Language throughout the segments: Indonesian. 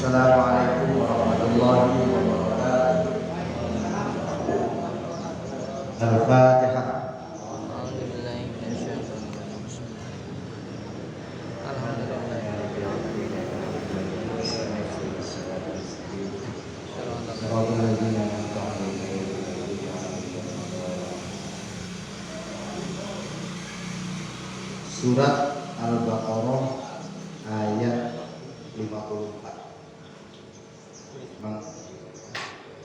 Assalamualaikum warahmatullahi wabarakatuh. Al-Fatihah. Surat Al-Baqarah ayat 54.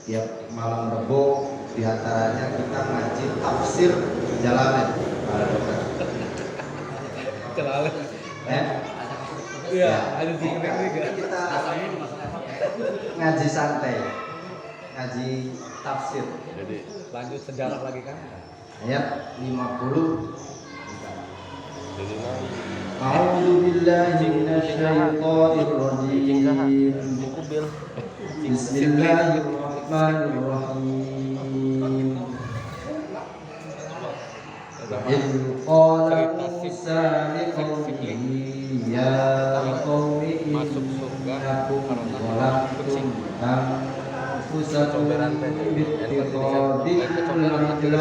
Tiap malam Rebo diantaranya kita ngaji tafsir Jalalain. Jalalain. Iya, ada di juga. Kita ngaji santai, ngaji tafsir. Jadi lanjut sejarah lagi kan? Ayat 50. Jadi A'udzu billahi minasyaitonir rajim. Bismillahirrahmanirrahim. إذ قال موسى لقومه يا قوم إنكم ظلمتم أنفسكم باتخاذكم العجل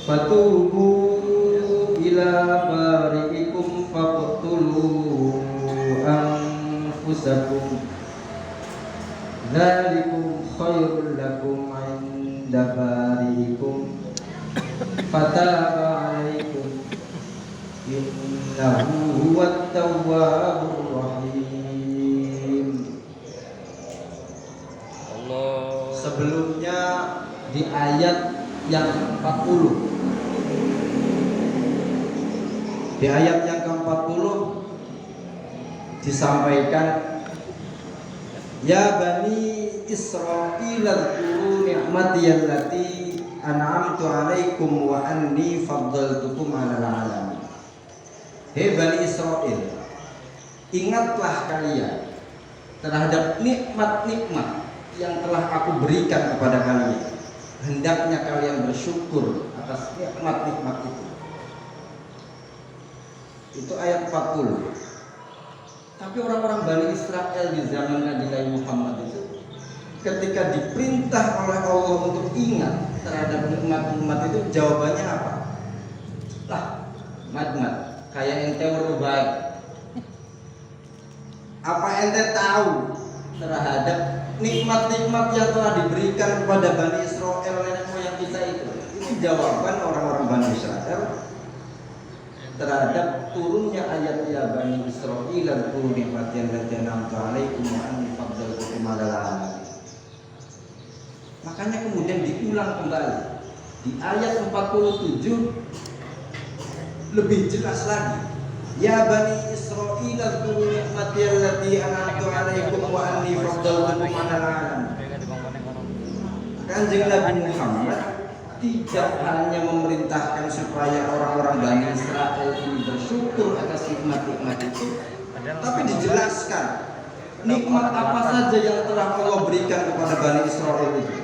فتوبوا إلى بارئكم فاقتلوا أنفسكم ذلكم خير لكم عند بارئكم فتاب عليكم إنه هو التواب الرحيم. Allah. Sebelumnya di ayat yang 40, di ayat yang ke-40 disampaikan, ya bani Israil adkuru ni'mati allati an'amtu 'alaikum wa anni faddaltukum 'alal 'alamin. Hei bani Israil, ingatlah kalian terhadap nikmat-nikmat yang telah aku berikan kepada kalian. Hendaknya kalian bersyukur atas nikmat-nikmat itu. Itu ayat 40. Tapi orang-orang Bani Israel di zaman Nabi Muhammad itu ketika diperintah oleh Allah untuk ingat terhadap nikmat-nikmat itu, jawabannya apa? Lah, nikmat kayak ente baik. Apa ente tahu terhadap nikmat-nikmat yang telah diberikan kepada Bani Israel nenek moyang kita itu? Itu jawaban orang-orang Bani Israel terhadap turunnya ayat ya Bani Israil adkuru ni'mati allati an'amtu 'alaikum wa anni faddaltukum 'alal 'alamin. Makanya kemudian diulang kembali di ayat 47 lebih jelas lagi. Ya Bani Israil adkuru ni'mati allati an'amtu 'alaikum wa anni faddaltukum 'alal 'alamin. Kanjeng Nabi Muhammad tidak hanya memerintahkan supaya orang-orang Bani Israel ini bersyukur atas nikmat-nikmat itu, tapi dijelaskan nikmat apa saja yang telah Allah berikan kepada Bani Israel itu.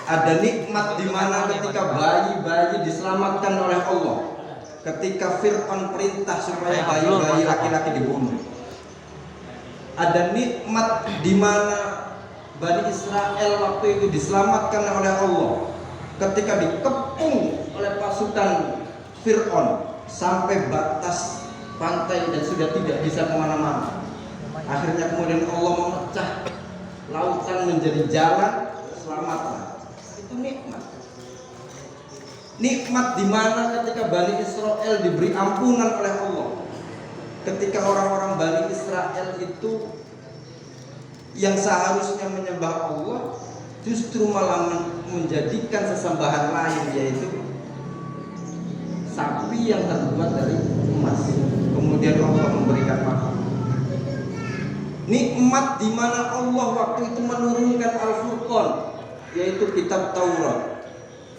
Ada nikmat di mana ketika bayi-bayi diselamatkan oleh Allah, ketika Fir'aun perintah supaya bayi-bayi laki-laki dibunuh. Ada nikmat di mana Bani Israel waktu itu diselamatkan oleh Allah ketika dikepung oleh pasukan Fir'aun sampai batas pantai dan sudah tidak bisa kemana-mana. Akhirnya kemudian Allah memecah lautan menjadi jalan, selamatlah. Itu nikmat. Nikmat di mana ketika Bani Israel diberi ampunan oleh Allah. Ketika orang-orang Bani Israel itu yang seharusnya menyembah Allah justru malah menjadikan sesembahan lain, yaitu sapi yang terbuat dari emas. Kemudian Allah memberikan makan. Nikmat di mana Allah waktu itu menurunkan Al-Furqan, yaitu kitab Taurat,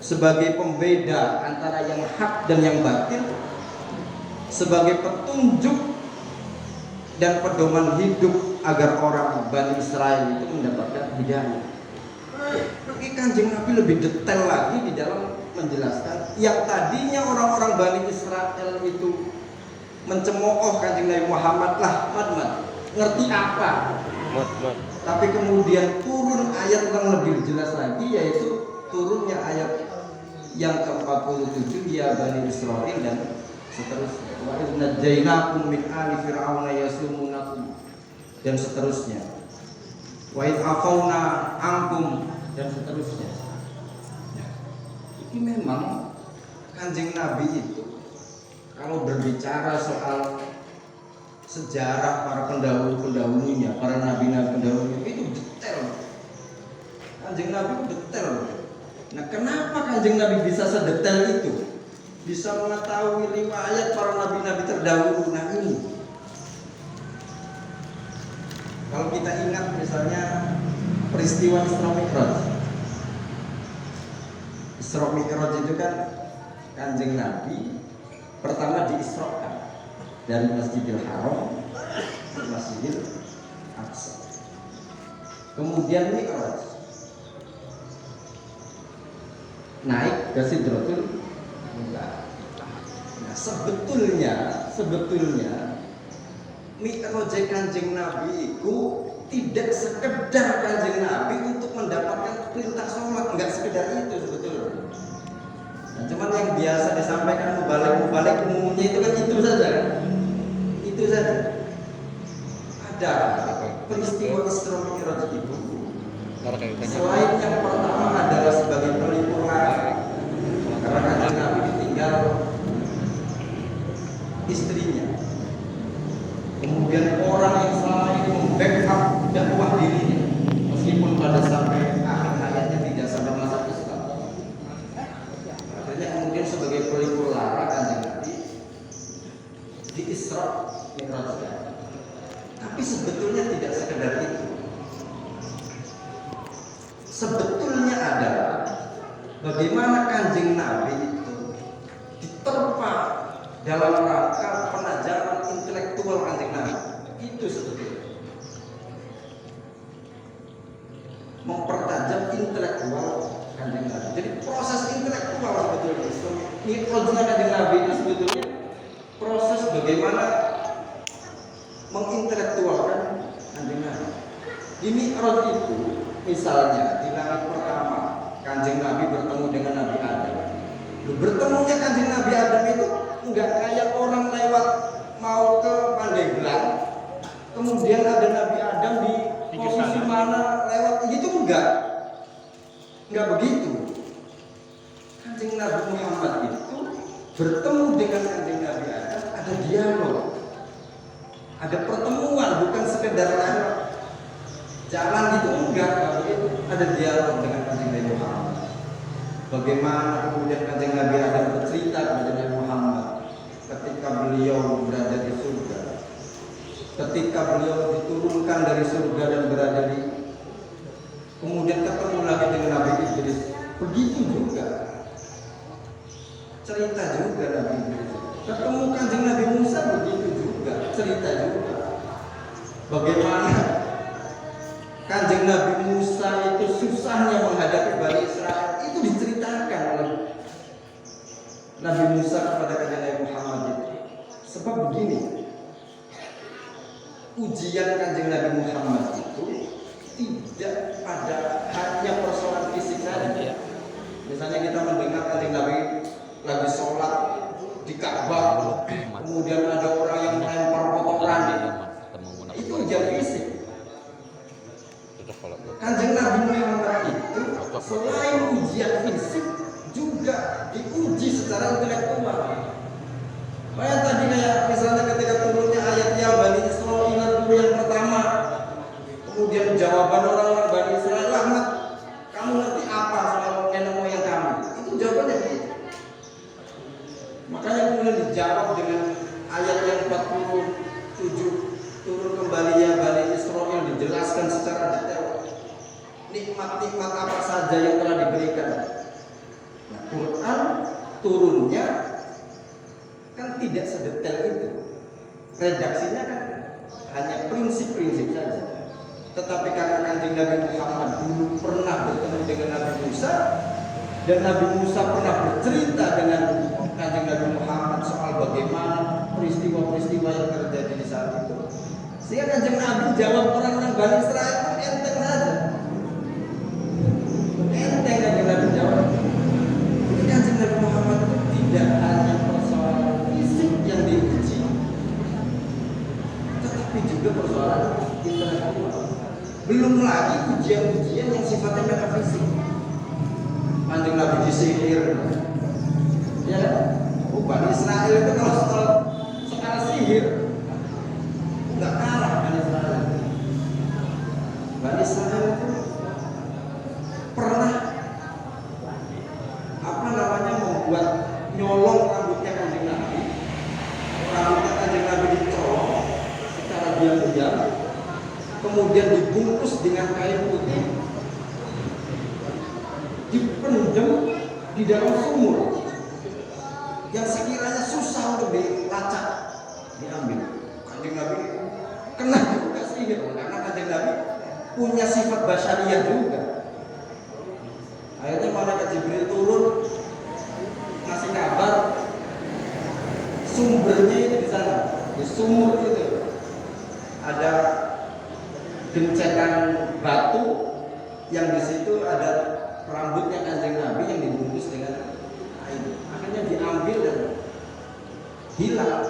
sebagai pembeda antara yang hak dan yang batil, sebagai petunjuk dan pedoman hidup agar orang Bani Israel itu mendapatkan hidayah. Ini Kanjeng Nabi lebih detail lagi di dalam menjelaskan yang tadinya orang-orang Bani Israel itu mencemooh Kanjeng Nabi Muhammad lah, ngerti apa? Tapi kemudian turun ayat yang lebih jelas lagi, yaitu turunnya ayat yang ke-47, ya Bani Israil dan seterusnya. Wa idh najjaynakum min ali fir'auna yasumunakum dan seterusnya. Wa idh afauna ankum dan seterusnya. Ini memang Kanjeng Nabi itu kalau berbicara soal sejarah para pendahulu-pendahulunya, para nabi-nabi pendahulunya, itu detail. Kanjeng Nabi detail. Nah, kenapa Kanjeng Nabi bisa sedetail itu? Bisa mengetahui riwayat para nabi-nabi terdahulu. Nah, ini kalau kita ingat misalnya peristiwa Isra Mi'raj. Isra Mi'raj itu kan Kanjeng Nabi pertama diisrokan dari Masjidil Haram ke Masjidil Aqsa. Kemudian Mi'raj, naik ke Sidratul Muntaha. Nah, sebetulnya Mi'raj Kanjeng Nabi itu tidak sekedar Kanjeng Nabi untuk mendapatkan perintah sholat, enggak sekedar itu sebetulnya. Nah, cuman yang biasa disampaikan mubalik umumnya itu kan itu saja. Itu saja. Ada peristiwa Isra Mi'raj itu. Selain yang pertama adalah sebagai pelipur lara, karena Kanjeng Nabi ditinggal istrinya. Kemudian orang yang selama ini membackup dakwah dirinya, meskipun pada sampai akhir hayatnya tidak sampai masuk Islam. Akhirnya kemudian sebagai pelipur lara Kanjeng Nabi di Isra Mi'raj. Tapi sebetulnya tidak sekedar itu. Sebetulnya adalah bagaimana Kanjeng Nabi itu diterpa dalam rangka penajaman intelektual Kanjeng Nabi. Itu sebetulnya mempertajam intelektual Kanjeng Nabi. Jadi proses intelektual sebetulnya ini Kanjeng Nabi itu sebetulnya proses bagaimana mengintelektualkan Kanjeng Nabi. Di Mi'raj itu misalnya di langit pertama Kanjeng Nabi bertemu dengan Nabi Adam. Bertemunya Kanjeng Nabi Adam itu enggak kayak orang lewat mau ke Pandeglang, kemudian ada Nabi Adam di posisi mana lewat, itu enggak begitu. Kanjeng Nabi Muhammad itu bertemu dengan Kanjeng Nabi Adam, ada dialog, ada pertemuan, bukan sekedar jalan gitu, enggak begitu. Ada dialog dengan Kanjeng Nabi Muhammad. Bagaimana kemudian Kanjeng Nabi Adam bercerita kepada Nabi Muhammad ketika beliau berada di surga, ketika beliau diturunkan dari surga dan berada di, kemudian ketemu lagi dengan Nabi Idris, begitu juga cerita juga Nabi Idris. Ketemu Kanjeng Nabi Musa, begitu juga cerita juga. Bagaimana Kanjeng Nabi Musa itu susahnya menghadapi Bani Israel, itu diceritakan oleh Nabi Musa kepada Kanjeng Nabi Muhammad itu. Sebab begini, ujian Kanjeng Nabi Muhammad itu tidak pada hanya persoalan fisik saja. Misalnya kita mendengar Kanjeng Nabi lagi sholat di Ka'bah, kemudian ada orang yang melempar kotoran, itu ujian fisik. Kanjeng Nabi Muhammad itu selain ujian fisik juga diuji secara intelektual. Kayak tadi kayak misalnya ketika turunnya ayat ya Bani Israil dulu yang pertama, kemudian jawaban orang-orang Bani Israil, Ahmad, kamu ngerti apa soal nenek moyang kamu? Itu jawabannya begitu. Makanya kemudian dijawab dengan ayat yang 47, turun kembali ya Bani Israil, dijelaskan secara detail nikmat-nikmat apa saja yang telah diberikan. Nah, Quran turunnya kan tidak sedetail itu. Redaksinya kan hanya prinsip-prinsip saja. Tetapi karena Kanjeng Nabi Muhammad dulu pernah bertemu dengan Nabi Musa, dan Nabi Musa pernah bercerita dengan Kanjeng Nabi Muhammad soal bagaimana peristiwa-peristiwa yang terjadi di saat itu. Sehingga Kanjeng Nabi jawab orang-orang Bani Israel itu enteng saja. Enteng Kanjeng Nabi jawab. Jadi Kanjeng Nabi Muhammad itu tidak hanya persoalan fisik yang diuji, tetapi juga persoalan intelektual. Belum lagi ujian-ujian yang sifatnya metafisik. Kanjeng Nabi disihir. Ya, Bani Israel itu kalau soal sihir nggak kalah Bani Israel. Bani Israel itu pernah membuat nyolong rambutnya Kanjeng Nabi. Rambutnya Kanjeng Nabi dicolong secara diam-diam, kemudian dibungkus dengan kain putih, dipendam di dalam sumur yang sekiranya susah untuk dilacak, diambil. Kanjeng Nabi kena juga sihir karena Kanjeng Nabi punya sifat basyariah juga. Akhirnya malaikat Jibril turun ngasih kabar sumbernya itu di sana, di sumur itu ada gencekan batu yang di situ ada rambutnya Kanjeng Nabi yang dibungkus dengan kain. Akhirnya diambil dan hilang.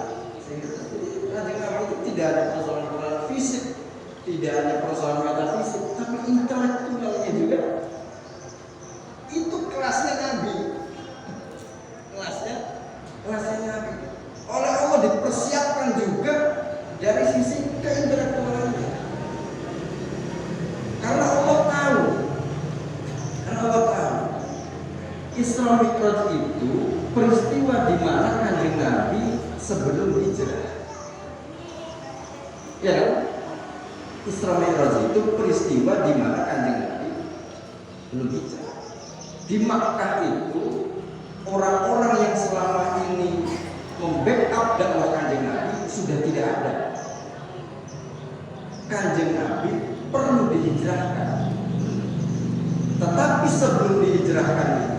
Kanjeng Nabi itu tidak ada persoalan fisik, tidak ada persoalan metafisik, tapi intelektualnya juga. Itu kelasnya Nabi. Kelasnya Nabi. Oleh Allah dipersiapkan juga dari sisi keintelektualannya. Karena Allah tahu Isra Mi'raj itu peristiwa di mana Kanjeng Nabi sebelum hijrah. Ya kan? Isra Mi'raj itu peristiwa di mana Kanjeng Nabi belum hijrah. Di Makkah itu orang-orang yang selama ini membackup dakwah Kanjeng Nabi sudah tidak ada. Kanjeng Nabi perlu dihijrahkan. Tetapi sebelum dihijrahkan itu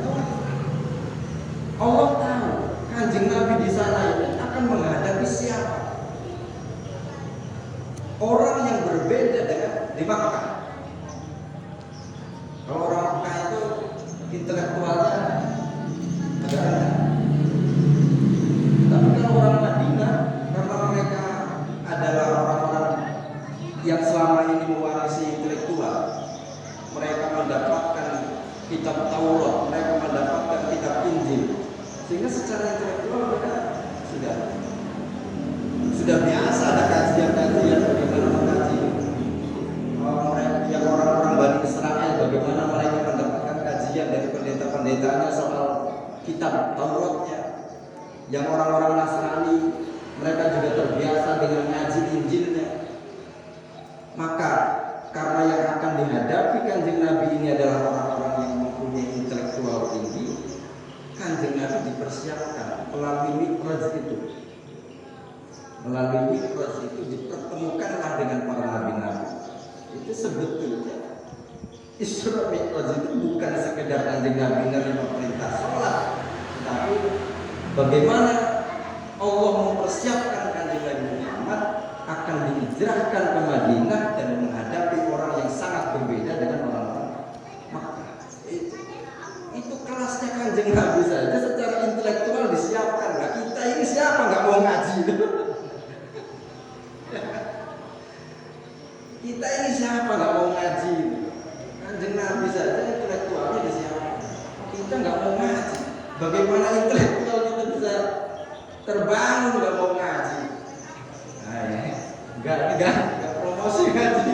Allah tahu Kanjeng Nabi di sana ini akan menghadapi siapa? Orang yang berbeda dengan di Makkah. Kalau orang Makkah itu intelektualnya agak rendah. Tapi kalau orang Madinah, karena mereka adalah orang-orang yang selama ini mewarisi intelektual, mereka mendapatkan kitab Taurat, mereka mendapatkan kitab Injil, sehingga secara intelektual mereka sudah biasa ada kajian-kajian bagaimana mengkaji. Yang orang-orang Bani Israel bagaimana mereka mendapatkan kajian dari pendeta-pendetanya soal kitab Tauratnya. Yang orang-orang Nasrani mereka juga terbiasa dengan ngaji Injilnya. Maka karena yang akan dihadapi Kanjeng Nabi ini adalah orang-orang yang mempunyai intelektual tinggi, Kanjeng Nabi dipersiapkan melalui Mi'raj itu. Melalui Mi'raj itu dipertemukanlah dengan para nabi-nabi. Itu sebetulnya Isra Mi'raj itu bukan sekedar Kanjeng Nabi menerima perintah sholat, tapi bagaimana Allah mempersiapkan Kanjeng Nabi Muhammad akan dihijrahkan ke Madinah dan menghadapi orang yang sangat berbeda dengan orang-orang Makkah. Itu kelasnya Kanjeng Nabi saja secara intelektual disiapkan. Nah, kita ini siapa nggak mau ngaji? Kita ini siapa nggak mau ngaji? Kanjeng Nabi saja intelektualnya disiapkan. Kita nggak mau ngaji. Bagaimana intelektual kita bisa terbangun nggak mau ngaji? Nah, ya. Enggak promosi ngaji.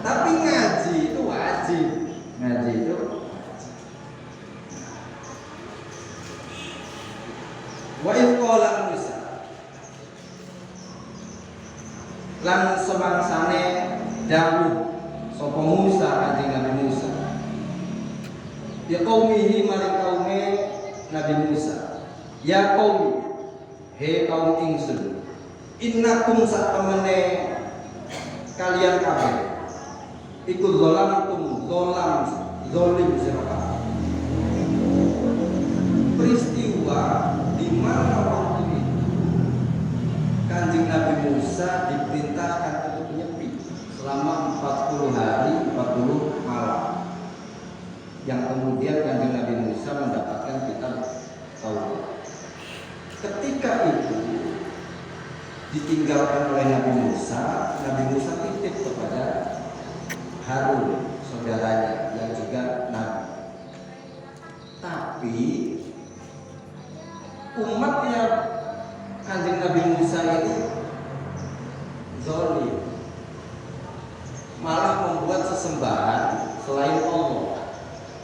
Tapi ngaji itu wajib. Ngaji itu wa iqala Musa lan semangsane Daud sapa Musa kanjeng Nabi Musa ya qaumihi maring kaume Nabi Musa ya qaumi he kaum ingsun innakum satemene kalian kabeh iku zolim sira kabeh peristiwa Musa diperintahkan untuk menyepi selama 40 hari 40 malam, yang kemudian Kanjeng Nabi Musa mendapatkan kitab Taurat. Ketika itu ditinggalkan oleh Nabi Musa titip kepada Harun, saudaranya yang juga Nabi. Tapi umatnya Kanjeng Nabi Musa ini zalim, malah membuat sesembahan selain Allah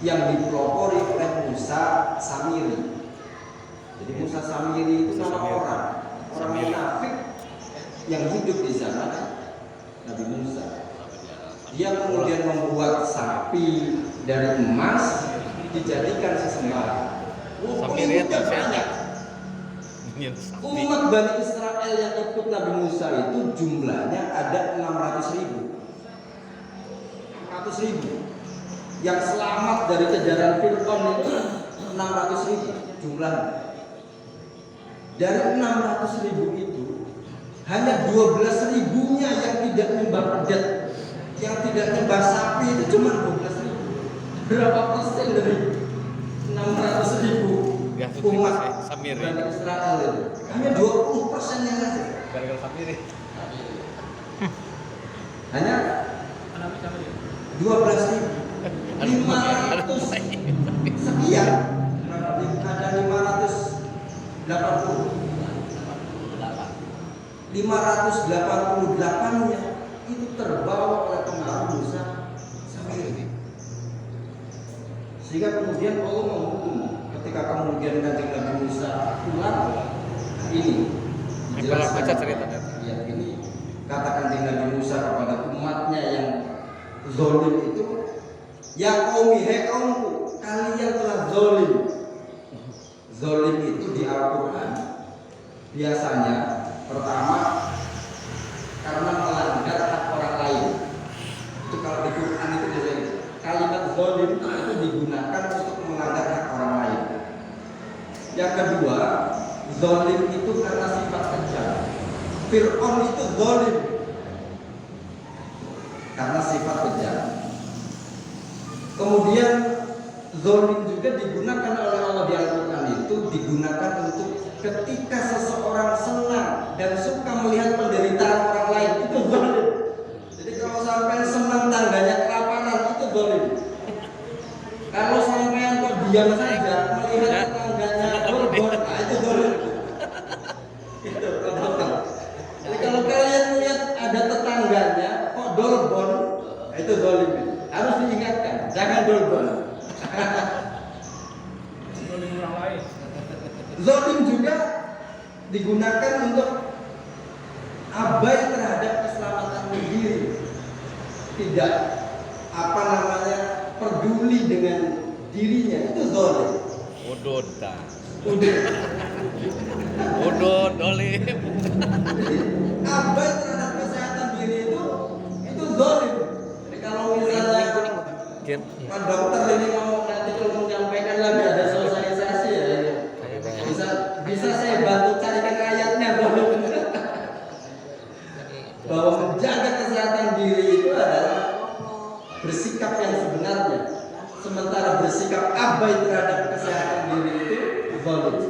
yang dipelopori oleh Musa Samiri. Jadi Musa Samiri itu nama orang munafik yang hidup di zaman Nabi Musa. Dia kemudian membuat sapi dari emas dijadikan sesembahan. Pengikutnya banyak. Umat Bani Israel yang ikut Nabi Musa itu jumlahnya ada 600.000. 600.000. Yang selamat dari kejaran Fir'aun itu 600.000 jumlahnya. Dari 600.000 itu hanya 12.000-nya yang tidak nyembah pedet, yang tidak nyembah sapi itu cuma 12.000. Berapa persen dari 600.000 umat Bani Israel itu? Hanya 20% yang saja. Gara-gara Samiri. Hanya 12.500 sekian. Ada 588-nya itu terbawa oleh pengaruh Musa Samiri. Sehingga kemudian Allah menghukum ketika kemudian Kanjeng Nabi Musa pulang. Ini dijelaskan. Ya, ini kata Kanjeng Nabi Musa kepada umatnya yang zalim itu, ya qaumi, hai kaumku, kalian telah zalim. Zalim itu di Al-Quran biasanya pertama karena melanggar hak orang lain. Itu kalau di Quran itu biasanya kalimat zalim itu digunakan untuk melanggar hak orang lain. Yang kedua, zalim itu karena sifat kejam. Fir'aun itu zalim karena sifat kejam. Kemudian zalim juga digunakan oleh Allah di Al-Quran itu digunakan untuk ketika seseorang senang dan suka melihat penderitaan orang lain, itu zalim. Jadi kalau sampai senang tangganya kelaparan, itu zalim. Kalau sampai kok diam saja melihat tangganya berbon, itu zalim. Itu betul. Jadi kalau kalian melihat ada tetangganya kok dolbon, itu zalim. Harus diingatkan, jangan dolbon. Zalim juga digunakan untuk abai terhadap keselamatan diri, tidak peduli dengan dirinya, itu zalim. Udut dolim. Abai terhadap kesehatan diri itu zalim. Jadi kalau misalnya Pak dokter ini mau nanti kalau menyampaikan lagi ada sosialisasi ya, bisa saya bantu carikan ayatnya bahwa menjaga kesehatan diri itu adalah bersikap yang sebenarnya, sementara bersikap abai terhadap kesehatan diri itu zalim.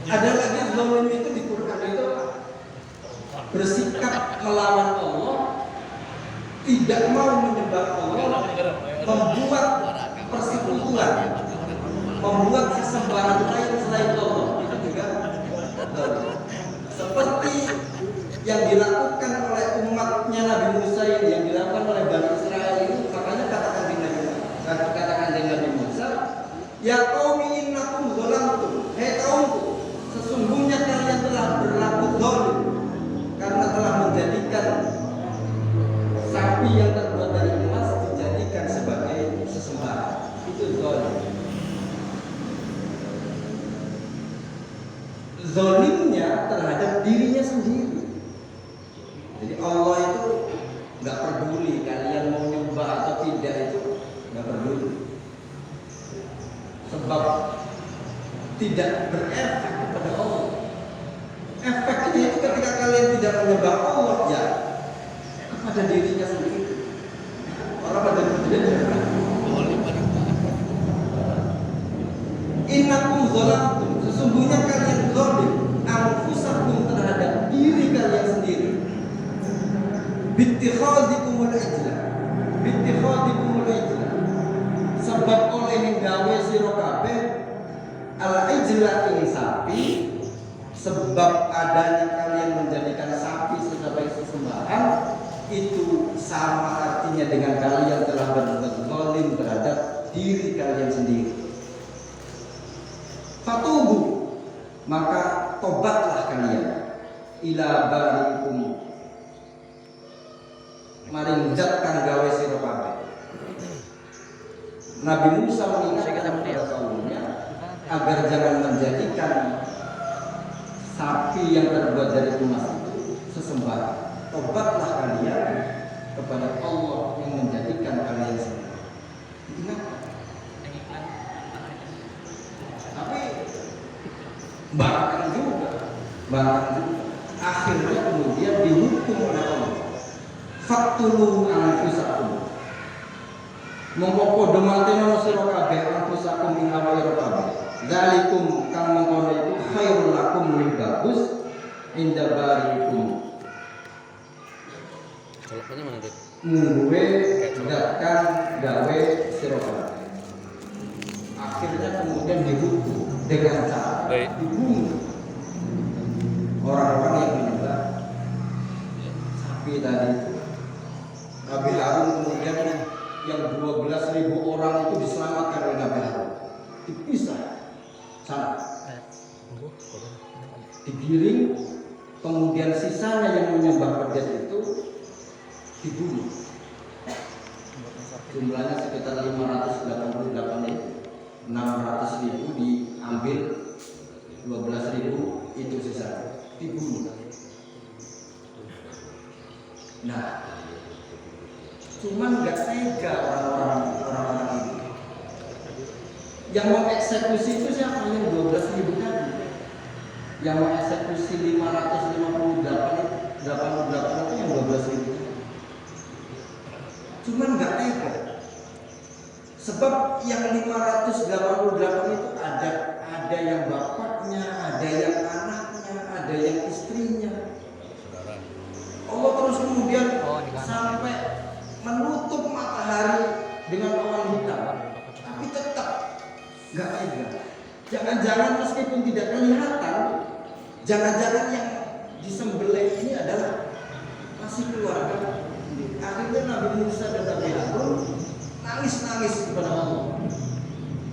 Ada lagi zalim itu di Quran itu bersikap melawan Allah, tidak mau menyembah Allah, membuat persekutuan, membuat sesembahan lain selain Allah, itu juga zalim. Seperti yang dilakukan oleh umatnya Nabi Musa ini, yang dilakukan oleh Bani Israel itu, makanya katakan Nabi Musa, ya qaumi innakum zalamtum, hai kaumku, sesungguhnya kalian telah berlaku zalim karena telah menjadikan sapi yang terbuat dari emas dijadikan sebagai sesembahan. Itu zalim. Zalimnya terhadap dirinya sendiri. Jadi Allah itu nggak peduli kalian mau nyembah atau tidak, itu nggak peduli. Sebab tidak berefek kepada Allah. tidak menyembah Allah ya kepada dirinya sendiri. Orang pada dirinya. Innakum zalamtum, sesungguhnya kalian zalim anfusakum terhadap diri kalian sendiri. Bittikhadikumul ijla, sebab oleh gawe sira kabeh al ijla ing sapi, sebab adanya kalian menjadikan sapi sebagai sesembahan itu sama artinya dengan kalian telah berbuat zalim terhadap diri kalian sendiri. Fatubu, maka tobatlah kalian ila barikum maring zat kang gawe sira kabeh. Nabi Musa mengingatkan kepada kaumnya agar jangan menjadikan sapi yang terbuat dari emas itu sesembahan. Tobatlah kalian kepada Allah yang menjadikan kalian sendiri. Ingat. Tapi bahkan juga akhirnya kemudian dihukum oleh Allah. Faktulu anfusakum, mongko padha mateni sira kabeh anfusakum ing awake kabeh. Zalikum kang mengkono iku khairul lakum luwih bagus inda barikum. Kalau punya mana tuh? Mungguwe datang gawe sira kabeh. Akhirnya kemudian dihukum dengan cara dibunuh orang-orang yang menyembah sapi tadi itu. Nabi Harun kemudian yang 12.000 orang itu diselamatkan oleh Nabi Harun, dipisah sana, digiring, kemudian sisanya yang menyembah pedet itu dibunuh. Jumlahnya sekitar 588 itu. 600.000 diambil, 12.000 itu sisa dibunuh. Nah, cuman nggak tega orang-orang ini. Yang mau eksekusi itu siapa? Yang 12.000 tadi. Yang mau eksekusi 588 itu yang 12.000. Cuman nggak tega. Sebab yang 588 itu ada yang bapaknya, ada yang anaknya, ada yang istrinya. Allah terus kemudian sampai menutup matahari dengan awan hitam, tapi tetap nggak tega. Jangan-jangan meskipun tidak kelihatan, jangan-jangan yang disembelih ini adalah masih keluarga. Akhirnya Nabi Musa dan Nabi Harun nangis-nangis kepada Allah,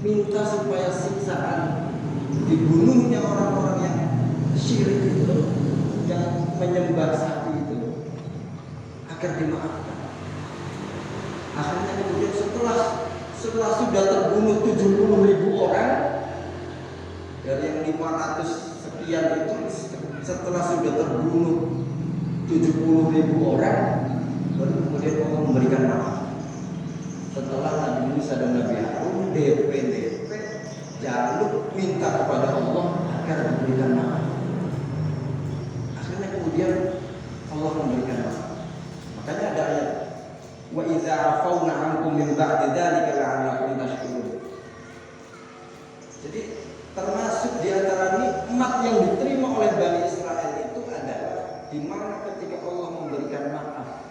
minta supaya siksaan dibunuhnya orang-orang yang syirik itu, yang menyembah sapi itu, agar dimaafkan. Akhirnya kemudian setelah sudah terbunuh 70.000 orang dari yang 500 sekian itu, setelah sudah terbunuh 70.000 orang, baru kemudian Allah memberikan maaf. Setelah Nabi Musa dan Nabi Harun DP jaluk minta kepada Allah agar memberikan maaf. Akhirnya kemudian Allah memberikan maaf. Makanya ada ayat wa idza afawna ankum min ba'di dzalika la'allakum tashkurun. Jadi termasuk di antara nikmat yang diterima oleh Bani Israel itu adalah di mana ketika Allah memberikan maaf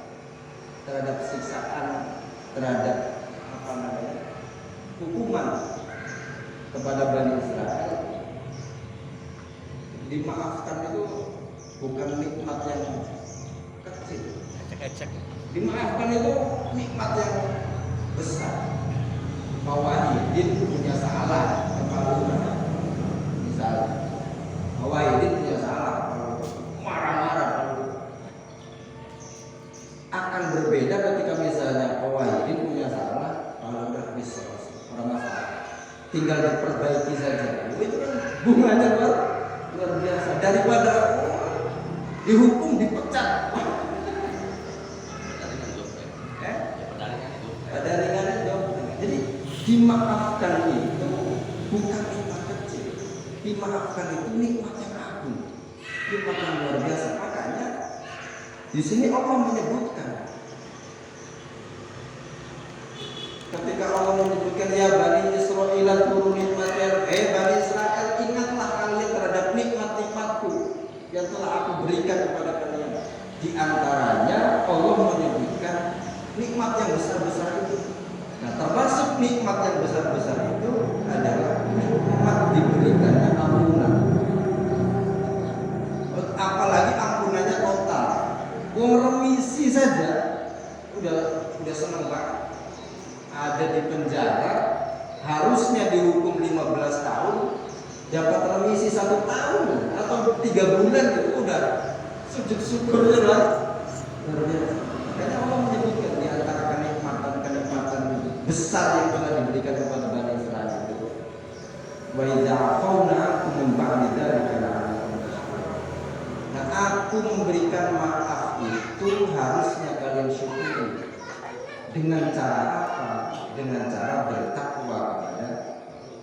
terhadap siksaan, terhadap hukuman kepada Bani Israel, dimaafkan itu bukan nikmat yang kecil. Dimaafkan itu nikmat yang besar. Mawahidin punya salah kalau misalnya Mawahidin punya salah kalau marah-marah, akan berbeda ketika misalnya Mawahidin punya salah kalau udah bisa orang masalah tinggal diperbaiki saja. Itu kan bunganya luar biasa daripada dihukum dipecat. Pada ringan itu. Jadi dimaafkan itu bukan nikmat kecil. Dimaafkan itu nikmat yang agung, nikmat yang luar biasa. Makanya Di sini Allah menyebutkan, ketika Allah menyebutkan ya Bani Israel turun nikmatnya, Bani Israel ingatlah kalian terhadap nikmat-nikmatku yang telah aku berikan kepada kalian. Di antaranya Allah menyebutkan nikmat yang besar-besar itu. Nah, termasuk nikmat yang besar-besar itu adalah nikmat diberikannya ampunan. Apalagi ampunannya total. Wong remisi saja udah seneng banget. Ada di penjara, harusnya dihukum 15 tahun, dapat remisi 1 tahun atau 3 bulan, itu udah sujud syukurnya lah. Makanya Allah menyebutkan di antara kenikmatan besar yang telah diberikan kepada Bani Israel itu. Wa idza afawna ankum min ba'di dzalika la'allakum tashkurun. Nah, aku memberikan maaf itu harusnya kalian syukuri. Dengan cara apa? Dengan cara bertakwa kepada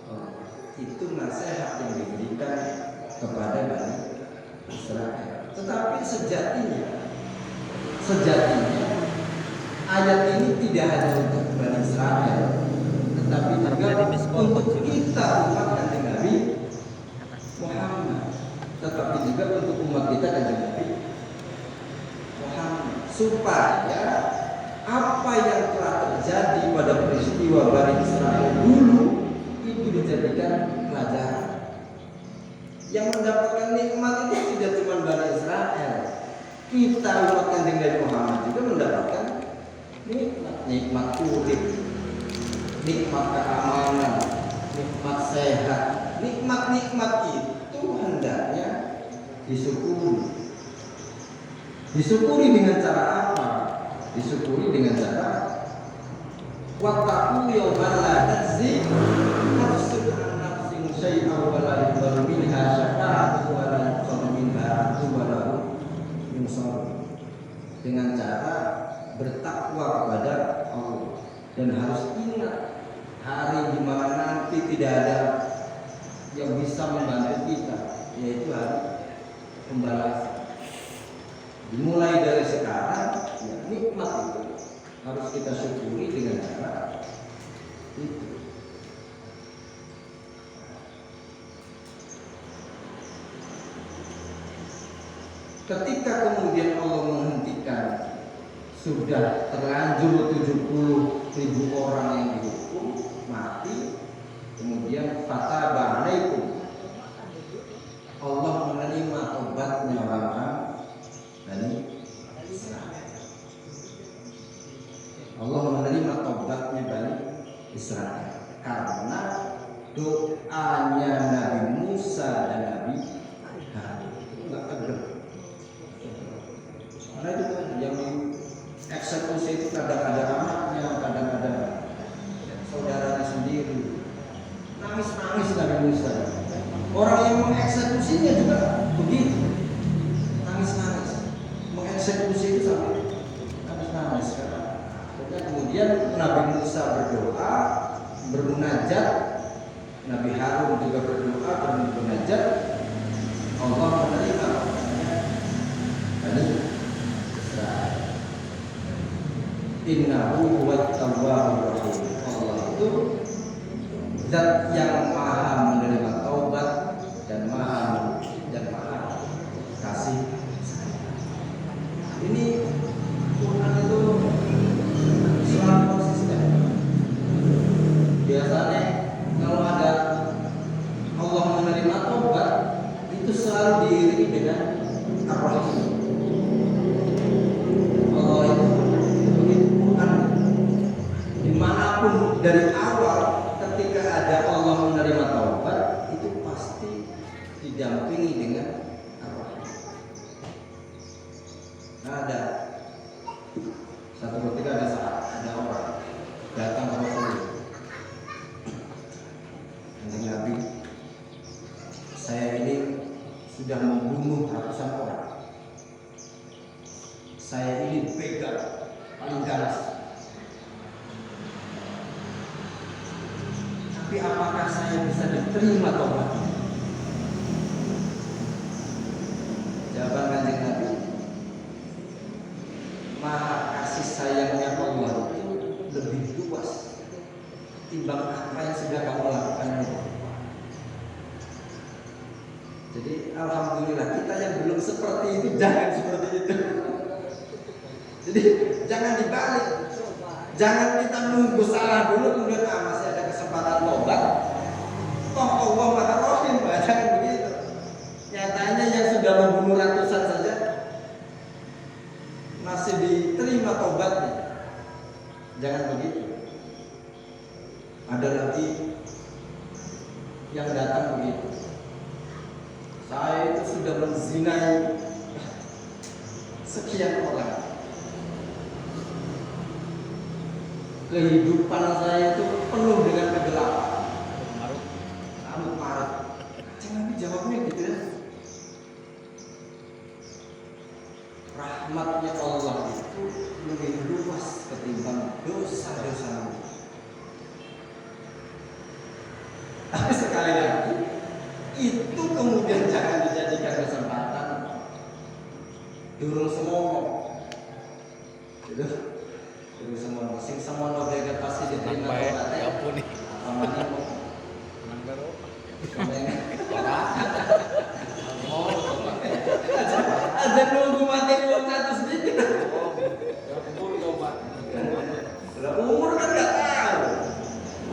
Allah. Itu nasihat yang diberikan kepada Bani Israel. Tetapi sejatinya ayat ini tidak hanya untuk Bani Israel, tetapi juga untuk kita umat Kanjeng Nabi Muhammad, tetapi juga untuk umat kita Kanjeng Nabi Muhammad, supaya apa yang telah terjadi pada peristiwa Bani Israel dulu itu dijadikan pelajaran. Yang mendapatkan nikmat itu tidak cuma Bani Israel, kita umat Kanjeng Nabi Muhammad juga mendapatkan nikmat urip, nikmat keamanan, nikmat sehat. Nikmat-nikmat itu hendaknya disyukuri dengan cara apa? Disyukuri dengan cara wattaqu yawman la tajzi nafsun an nafsin syai'an wa la yuqbalu minha syafa'atun wa la yuqbalu minha 'adlun wa la yunsar. Dengan cara bertakwa kepada Allah, dan harus ingat hari di mana nanti tidak ada yang bisa membantu kita, yaitu hari pembalasan. Dimulai dari sekarang, ya, nikmat itu harus kita syukuri dengan cara itu. Ketika kemudian Allah menghentikan, sudah terlanjur 70.000 orang yang dihukum mati, kemudian fataba alaikum, Allah menerima tobatnya orang-orang Bani Israel. Allah menerima tobatnya Bani Israel karena doanya Nabi Musa dan Nabi Harun. Enggak tegar. Karena itu yang eksekusi itu kadang ada anaknya, kadang ada saudaranya sendiri. Nangis-nangis Nabi Musa. Orang yang mengeksekusinya juga begitu, nangis-nangis. Mengeksekusi itu sampai nangis-nangis. Kemudian Nabi Musa berdoa, bermunajat, Nabi Harun juga berdoa, bermunajat. Allah menerima Bani Israel. Innahu huwat tawwabur rahim. Allah itu zat yang maha menerima taubat dan maha kasih sayang. Ini Quran itu selalu konsisten. Biasanya kalau ada Allah menerima taubat, itu selalu diiringi dengan Ar-Rahim. Allah itu begitu Quran. Dimanapun dari awal, ketika ada Allah menerima taubat, itu pasti didampingi dengan Ar-Rahim. Nah, ada satu ketika ada saat ada orang datang ke Rasulullah, Kanjeng Nabi, saya ini sudah membunuh ratusan orang. Saya ini begal paling ganas. Tapi apakah saya bisa diterima taubatnya? Jawaban Kanjeng Nabi, maha kasih sayangnya Allah itu lebih luas timbang apa yang sudah kamu lakukan itu. Jadi alhamdulillah kita yang belum seperti itu jangan seperti itu. Jadi jangan dibalik. Jangan kita nunggu salah dulu kemudian masih ada kesempatan tobat. Toh Allah Maha Rahim, jangan begitu. Nyatanya yang sudah membunuh ratusan saja masih diterima tobatnya. Jangan begitu. Ada lagi yang datang begitu. Saya itu sudah menzinai sekian orang. Kehidupan saya itu penuh dengan kegelapan. Amuk marah. Jangan dijawabnya gitu ya. Rahmatnya Allah itu lebih luas ketimbang dosa-dosa. Tapi sekali lagi itu kemudian jangan dijadikan kesempatan durung semono. Gitu. Durung semono. Sing semono dhewe pasti diterima tobatnya. Ya ampun nih. Amane mau Nang karo. ada nunggu mati wong satu sedikit. Lah umur kan nggak tahu.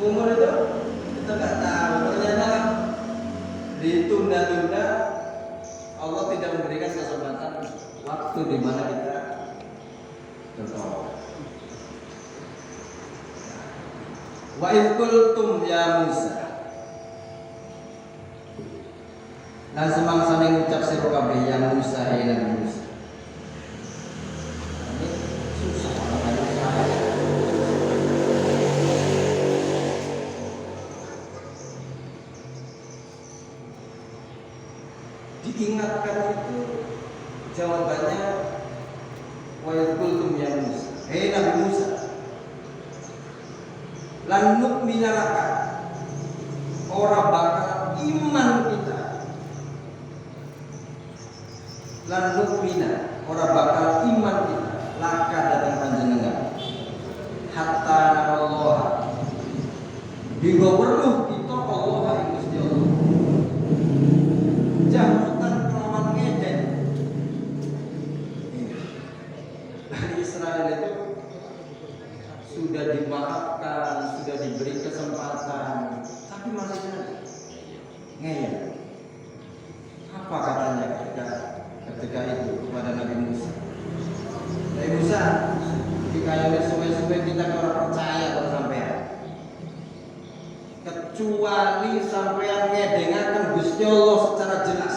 Umur itu kita nggak tahu. Ternyata ditunda-tunda, Allah tidak memberikan kesempatan waktu di mana kita bertobat. Wa idh qultum ya Musa. Lan semangsa ngucap sira kabeh ya Musa ya Nabi Musa. Ini susah banget diingatkan itu jawabannya wa idh qultum ya Musa. Hei Nabi Musa, lan nu'mina laka, ora bakal iman kita. Lan nu'mina, ora bakal iman kita laka datang panjenengan. Hatta narallaha, hingga weruh kita Allah ing Gusti Allah. Jahutan kelawan ngeden. Bani Israel itu sudah dimaafkan, sudah diberi kesempatan, tapi masih ngeyel. Apa katanya ketika itu kepada Nabi Musa? Nabi Musa, jika yang suwe-suwe kita orang percaya kalau sampean, kecuali sampean ngedengaken Gusti Allah secara jelas,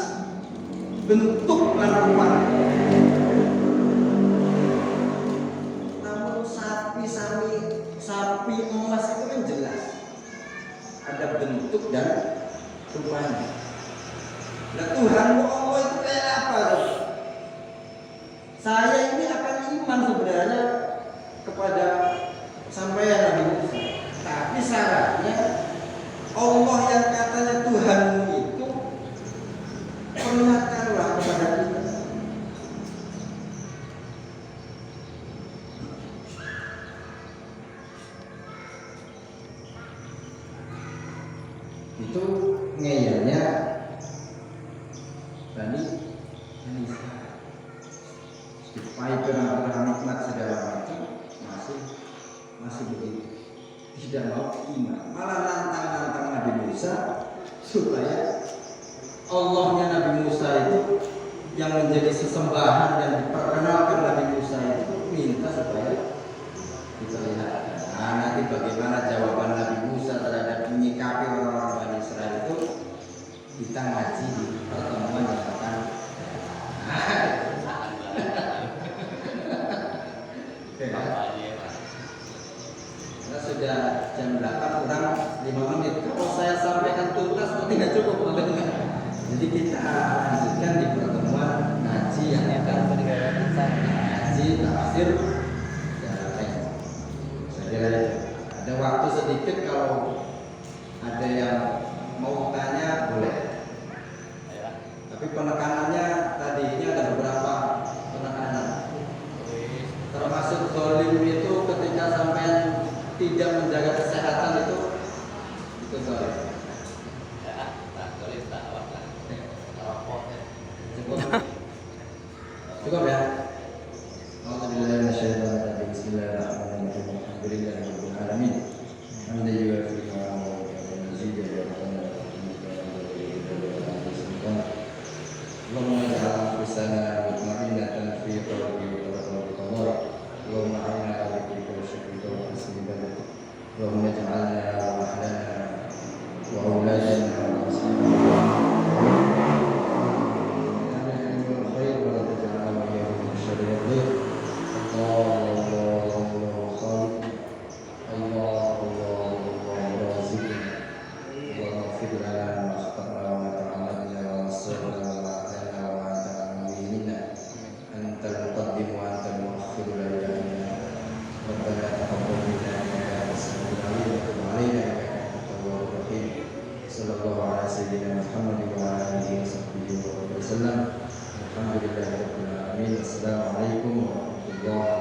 bentuk lan rupa. Sapi emas itu kan jelas ada bentuk dan rupanya. Nah Tuhanmu Allah itu kayak apa tuh? Saya ini akan iman sebenarnya kepada sampeyan Nabi Musa. Tapi syaratnya Allah yang katanya Tuhanmu itu perlihatkanlah kepada kita. Itu ngeyelnya Bani Israil. Supaya perang nikmat segala macam masih begitu, tidak mau iman, malah nantang Nabi Musa supaya Allahnya Nabi Musa itu yang menjadi sesembahan yang diperkenalkan Nabi Musa itu minta supaya diperlihatkan. Nah, nanti bagaimana jawaban Nabi Musa terhadap menyikapi orang-orang Bani Israel itu kita ngaji di pertemuan yang akan karena sudah jam 8 kurang 5 menit. Kalau saya sampaikan tuntas nanti nggak cukup. Jadi kita lanjutkan di pertemuan ngaji yang akan ngaji tafsir. Ada waktu sedikit, kalau ada yang mau tanya boleh. Tapi penekanannya tadi ini ada beberapa penekanan. termasuk zalim itu ketika sampean tidak menjaga kesehatan itu zalim. Cukup ya. Alhamdulillah minasyaitonir rajim. Bismillahirrahmanirrahim. Alhamdulillahirabbil alamin. Hamdan yuwafiqu ni'amahu wa yuzidu Allahumma ij'al anfusana mutma'innatan fi qalbi wa qalbi qadar. Allahumma a'inna 'ala dhikrika wa syukrika wa husni ibadatik. Allahumma ij'alna wa ahlana wa auladana wa ashabana Assalamualaikum warahmatullahi